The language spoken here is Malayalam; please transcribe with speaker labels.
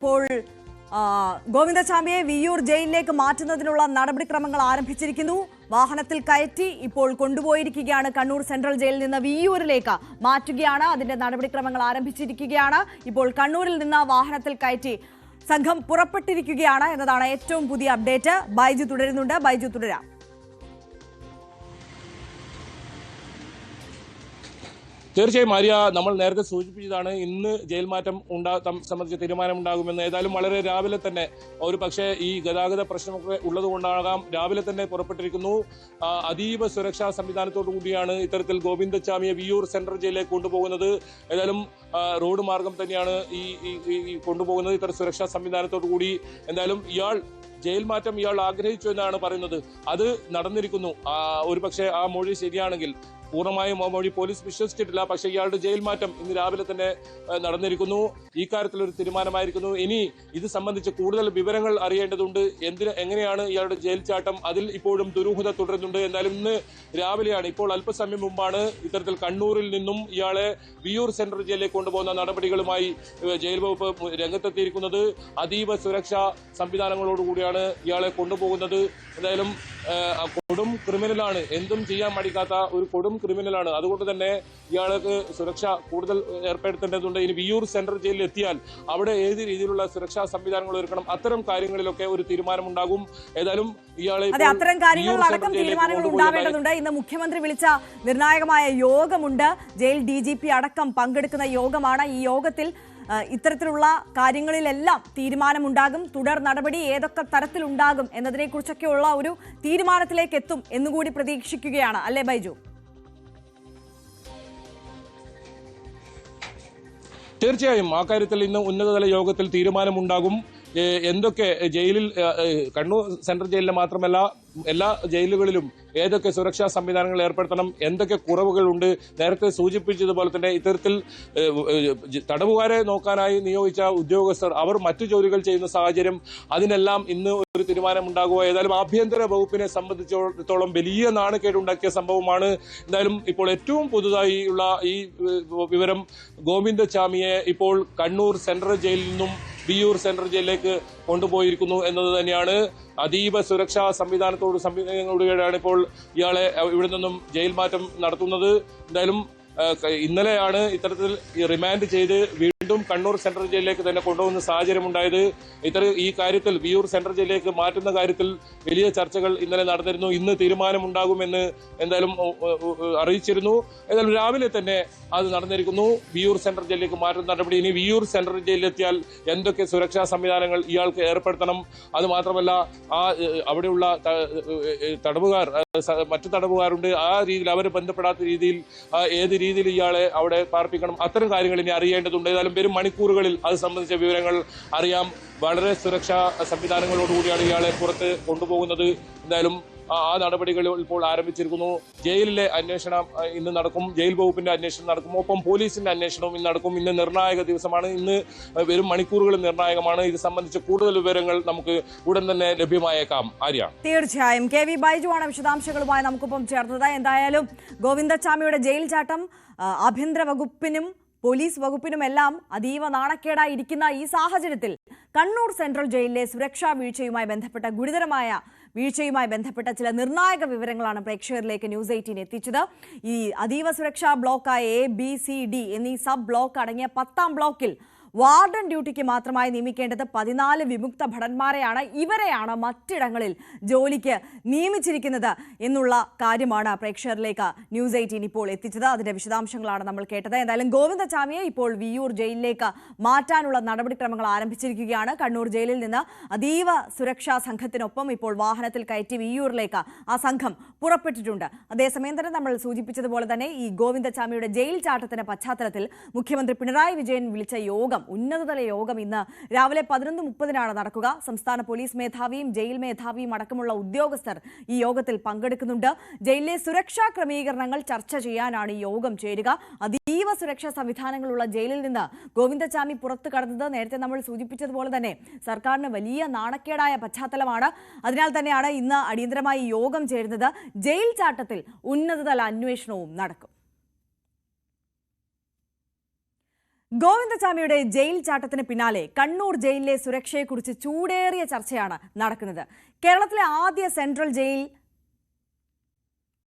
Speaker 1: ഇപ്പോൾ ഗോവിന്ദചാമിയെ വിയ്യൂർ ജയിലിലേക്ക് മാറ്റുന്നതിനുള്ള നടപടിക്രമങ്ങൾ ആരംഭിച്ചിരിക്കുന്നു. വാഹനത്തിൽ കയറ്റി ഇപ്പോൾ കൊണ്ടുപോയിരിക്കുകയാണ്. കണ്ണൂർ സെൻട്രൽ ജയിലിൽ നിന്ന് വിയ്യൂരിലേക്ക് മാറ്റുകയാണ്. അതിന്റെ നടപടിക്രമങ്ങൾ ആരംഭിച്ചിരിക്കുകയാണ്. ഇപ്പോൾ കണ്ണൂരിൽ നിന്ന് വാഹനത്തിൽ കയറ്റി സംഘം പുറപ്പെട്ടിരിക്കുകയാണ് എന്നതാണ് ഏറ്റവും പുതിയ അപ്ഡേറ്റ്. ബൈജു തുടരുന്നുണ്ട്. ബൈജു തുടരാം.
Speaker 2: തീർച്ചയായും ആര്യ, നമ്മൾ നേരത്തെ സൂചിപ്പിച്ചതാണ് ഇന്ന് ജയിൽ മാറ്റം സംബന്ധിച്ച തീരുമാനമുണ്ടാകുമെന്ന്. ഏതായാലും വളരെ രാവിലെ തന്നെ ഒരു പക്ഷേ ഈ ഗതാഗത പ്രശ്നമൊക്കെ ഉള്ളതുകൊണ്ടാകാം രാവിലെ തന്നെ പുറപ്പെട്ടിരിക്കുന്നു. അതീവ സുരക്ഷാ സംവിധാനത്തോടു കൂടിയാണ് ഇത്തരത്തിൽ ഗോവിന്ദചാമിയെ വിയ്യൂർ സെൻട്രൽ ജയിലിലേക്ക് കൊണ്ടുപോകുന്നത്. ഏതായാലും റോഡ് മാർഗം തന്നെയാണ് ഈ കൊണ്ടുപോകുന്നത്. ഇത്തരം സുരക്ഷാ സംവിധാനത്തോടു കൂടി എന്തായാലും ജയിൽ മാറ്റം ഇയാൾ ആഗ്രഹിച്ചു എന്നാണ് പറയുന്നത്. അത് നടന്നിരിക്കുന്നു. ഒരുപക്ഷെ ആ മൊഴി ശരിയാണെങ്കിൽ, പൂർണ്ണമായും ആ മൊഴി പോലീസ് വിശ്വസിച്ചിട്ടില്ല, പക്ഷേ ഇയാളുടെ ജയിൽ മാറ്റം ഇന്ന് രാവിലെ തന്നെ നടന്നിരിക്കുന്നു. ഈ കാര്യത്തിൽ ഒരു തീരുമാനമായിരിക്കുന്നു. ഇനി ഇത് സംബന്ധിച്ച് കൂടുതൽ വിവരങ്ങൾ അറിയേണ്ടതുണ്ട്. എങ്ങനെയാണ് ഇയാളുടെ ജയിൽ ചാട്ടം, അതിൽ ഇപ്പോഴും ദുരൂഹത തുടരുന്നുണ്ട്. എന്നാലും ഇന്ന് രാവിലെയാണ്, ഇപ്പോൾ അല്പസമയം മുമ്പാണ് ഇത്തരത്തിൽ കണ്ണൂരിൽ നിന്നും ഇയാളെ വിയ്യൂർ സെൻട്രൽ ജയിലിലേക്ക് കൊണ്ടുപോകുന്ന നടപടികളുമായി ജയിൽ വകുപ്പ് രംഗത്തെത്തിയിരിക്കുന്നത്. അതീവ സുരക്ഷാ സംവിധാനങ്ങളോടുകൂടിയാണ് ഇയാളെ കൊണ്ടുപോകുന്നത്. എന്തായാലും കൊടും ക്രിമിനലാണ്, എന്തും ചെയ്യാൻ മടിക്കാത്ത ഒരു കൊടും ക്രിമിനലാണ്. അതുകൊണ്ട് തന്നെ ഇയാൾക്ക് സുരക്ഷ കൂടുതൽ ഏർപ്പെടുത്തേണ്ടതുണ്ട്. ഇനി വിയ്യൂർ സെൻട്രൽ ജയിലിൽ എത്തിയാൽ അവിടെ ഏത് രീതിയിലുള്ള സുരക്ഷാ സംവിധാനങ്ങൾ ഒരുക്കണം, അത്തരം കാര്യങ്ങളിലൊക്കെ ഒരു തീരുമാനമുണ്ടാകും. ഏതായാലും ഇയാളെ
Speaker 1: അത്തരം കാര്യങ്ങളിലടക്കം തീരുമാനങ്ങൾ ഉണ്ടാവേണ്ടതുണ്ട്. ഇന്ന് മുഖ്യമന്ത്രി വിളിച്ച നിർണായകമായ യോഗമുണ്ട്. ജയിൽ DGP അടക്കം പങ്കെടുക്കുന്ന യോഗമാണ്. ഈ യോഗത്തിൽ ഇത്തരത്തിലുള്ള കാര്യങ്ങളിലെല്ലാം തീരുമാനമുണ്ടാകും. തുടർ നടപടി ഏതൊക്കെ തരത്തിലുണ്ടാകും എന്നതിനെക്കുറിച്ചൊക്കെയുള്ള ഒരു തീരുമാനത്തിലേക്ക് എത്തും എന്നുകൂടി പ്രതീക്ഷിക്കുകയാണ്, അല്ലേ ബൈജു?
Speaker 2: തീർച്ചയായും ആ കാര്യത്തിൽ ഇന്ന് ഉന്നതതല യോഗത്തിൽ തീരുമാനമുണ്ടാകും. എന്തൊക്കെ ജയിലിൽ, കണ്ണൂർ സെൻട്രൽ ജയിലിൽ മാത്രമല്ല എല്ലാ ജയിലുകളിലും ഏതൊക്കെ സുരക്ഷാ സംവിധാനങ്ങൾ ഏർപ്പെടുത്തണം, എന്തൊക്കെ കുറവുകളുണ്ട്, നേരത്തെ സൂചിപ്പിച്ചതുപോലെ തന്നെ ഇത്തരത്തിൽ തടവുകാരെ നോക്കാനായി നിയോഗിച്ച ഉദ്യോഗസ്ഥർ അവർ മറ്റു ജോലികൾ ചെയ്യുന്ന സാഹചര്യം, അതിനെല്ലാം ഇന്ന് ഒരു തീരുമാനമുണ്ടാകുക. ഏതായാലും ആഭ്യന്തര വകുപ്പിനെ സംബന്ധിച്ചിടത്തോളം വലിയ നാണക്കേടുണ്ടാക്കിയ സംഭവമാണ്. എന്തായാലും ഇപ്പോൾ ഏറ്റവും പുതുതായുള്ള ഈ വിവരം, ഗോവിന്ദചാമിയെ ഇപ്പോൾ കണ്ണൂർ സെൻട്രൽ ജയിലിൽ നിന്നും വിയ്യൂർ സെൻട്രൽ ജയിലിലേക്ക് കൊണ്ടുപോയിരിക്കുന്നു എന്നത് തന്നെയാണ്. അതീവ സുരക്ഷാ സംവിധാനത്തോടുകൂടിയാണ് ഇപ്പോൾ ഇയാളെ ഇവിടെ നിന്നും ജയിൽ മാറ്റം നടത്തുന്നത്. എന്തായാലും ഇന്നലെയാണ് ഇത്തരത്തിൽ റിമാൻഡ് ചെയ്ത് വീണ്ടും കണ്ണൂർ സെൻട്രൽ ജയിലിലേക്ക് തന്നെ കൊണ്ടുപോകുന്ന സാഹചര്യം ഉണ്ടായത്. ഈ കാര്യത്തിൽ വിയ്യൂർ സെൻട്രൽ ജയിലിലേക്ക് മാറ്റുന്ന കാര്യത്തിൽ വലിയ ചർച്ചകൾ ഇന്നലെ നടന്നിരുന്നു. ഇന്ന് തീരുമാനമുണ്ടാകുമെന്ന് എന്തായാലും അറിയിച്ചിരുന്നു. ഏതായാലും രാവിലെ തന്നെ അത് നടന്നിരിക്കുന്നു. വിയ്യൂർ സെൻട്രൽ ജയിലിലേക്ക് മാറ്റുന്ന നടപടി. ഇനി വിയ്യൂർ സെൻട്രൽ ജയിലിലെത്തിയാൽ എന്തൊക്കെ സുരക്ഷാ സംവിധാനങ്ങൾ ഇയാൾക്ക് ഏർപ്പെടുത്തണം, അത് മാത്രമല്ല അവിടെയുള്ള തടവുകാർ, മറ്റു തടവുകാരുണ്ട്, ആ രീതിയിൽ അവരെ ബന്ധപ്പെടാത്ത രീതിയിൽ ഏത് രീതിയിൽ ഇയാളെ അവിടെ പാർപ്പിക്കണം, അത്തരം കാര്യങ്ങൾ ഇനി അറിയേണ്ടതുണ്ട്. ഏതായാലും വരും മണിക്കൂറുകളിൽ അത് സംബന്ധിച്ച വിവരങ്ങൾ അറിയാം. വളരെ സുരക്ഷാ സംവിധാനങ്ങളോടുകൂടിയാണ് ഇയാളെ പുറത്ത് കൊണ്ടുപോകുന്നത്. എന്തായാലും ആ നടപടികൾ ഇപ്പോൾ ആരംഭിച്ചിരിക്കുന്നു. ജയിലിലെ അന്വേഷണം ഇന്ന് നടക്കും, ജയിൽ വകുപ്പിന്റെ അന്വേഷണം നടക്കും, ഒപ്പം പോലീസിന്റെ അന്വേഷണവും ഇന്ന് നടക്കും. ഇന്ന് നിർണായക ദിവസമാണ്. ഇന്ന് വരും മണിക്കൂറുകൾ നിർണായകമാണ്. ഇത് സംബന്ധിച്ച് കൂടുതൽ വിവരങ്ങൾ നമുക്ക് ഉടൻ തന്നെ ലഭ്യമായേക്കാം. ആര്യ,
Speaker 1: തീർച്ചയായും KV ബൈജു ആണ് വിശദാംശങ്ങളുമായി നമുക്കൊപ്പം ചേർന്നത്. എന്തായാലും ഗോവിന്ദചാമിയുടെ ജയിൽ ചാട്ടം ആഭ്യന്തര വകുപ്പിനും പോലീസ് വകുപ്പിനുമെല്ലാം അതീവ നാണക്കേടായിരിക്കുന്ന ഈ സാഹചര്യത്തിൽ കണ്ണൂർ സെൻട്രൽ ജയിലിലെ സുരക്ഷാ വീഴ്ചയുമായി ബന്ധപ്പെട്ട ഗുരുതരമായ വീഴ്ചയുമായി ബന്ധപ്പെട്ട ചില നിർണായക വിവരങ്ങളാണ് പ്രേക്ഷകരിലേക്ക് ന്യൂസ് 18 എത്തിച്ചത്. ഈ അതീവ സുരക്ഷാ ബ്ലോക്കായ ABCD എന്നീ സബ് ബ്ലോക്ക് അടങ്ങിയ 10ാം ബ്ലോക്കിൽ വാർഡൻ ഡ്യൂട്ടിക്ക് മാത്രമായി നിയമിക്കേണ്ടത് 14 വിമുക്ത ഭടന്മാരെയാണ്. ഇവരെയാണ് മറ്റിടങ്ങളിൽ ജോലിക്ക് നിയമിച്ചിരിക്കുന്നത് എന്നുള്ള കാര്യമാണ് പ്രേക്ഷകരിലേക്ക് ന്യൂസ് 18 ഇപ്പോൾ എത്തിച്ചത്. അതിന്റെ വിശദാംശങ്ങളാണ് നമ്മൾ കേട്ടത്. എന്തായാലും ഗോവിന്ദചാമിയെ ഇപ്പോൾ വിയ്യൂർ ജയിലിലേക്ക് മാറ്റാനുള്ള നടപടിക്രമങ്ങൾ ആരംഭിച്ചിരിക്കുകയാണ്. കണ്ണൂർ ജയിലിൽ നിന്ന് അതീവ സുരക്ഷാ സംഘത്തിനൊപ്പം ഇപ്പോൾ വാഹനത്തിൽ കയറ്റി വിയ്യൂരിലേക്ക് ആ സംഘം പുറപ്പെട്ടിട്ടുണ്ട്. അതേസമയം തന്നെ നമ്മൾ സൂചിപ്പിച്ചതുപോലെ തന്നെ ഈ ഗോവിന്ദചാമിയുടെ ജയിൽ ചാട്ടത്തിന്റെ പശ്ചാത്തലത്തിൽ മുഖ്യമന്ത്രി പിണറായി വിജയൻ വിളിച്ച ഉന്നതതല യോഗം ഇന്ന് രാവിലെ 11:30 നടക്കുക. സംസ്ഥാന പോലീസ് മേധാവിയും ജയിൽ മേധാവിയും അടക്കമുള്ള ഉദ്യോഗസ്ഥർ ഈ യോഗത്തിൽ പങ്കെടുക്കുന്നുണ്ട്. ജയിലിലെ സുരക്ഷാ ക്രമീകരണങ്ങൾ ചർച്ച ചെയ്യാനാണ് ഈ യോഗം ചേരുക. അതീവ സുരക്ഷാ സംവിധാനങ്ങളുള്ള ജയിലിൽ നിന്ന് ഗോവിന്ദചാമി പുറത്തു കടന്നത് നേരത്തെ നമ്മൾ സൂചിപ്പിച്ചതുപോലെ തന്നെ സർക്കാരിന് വലിയ നാണക്കേടായ പശ്ചാത്തലമാണ്. അതിനാൽ തന്നെയാണ് ഇന്ന് അടിയന്തരമായി യോഗം ചേരുന്നത്. ജയിൽ ചാട്ടത്തിൽ ഉന്നതതല അന്വേഷണവും നടക്കും. ഗോവിന്ദചാമിയുടെ ജയിൽ ചാട്ടത്തിന് പിന്നാലെ കണ്ണൂർ ജയിലിലെ സുരക്ഷയെക്കുറിച്ച് ചൂടേറിയ ചർച്ചയാണ് നടക്കുന്നത്. കേരളത്തിലെ ആദ്യ സെൻട്രൽ ജയിൽ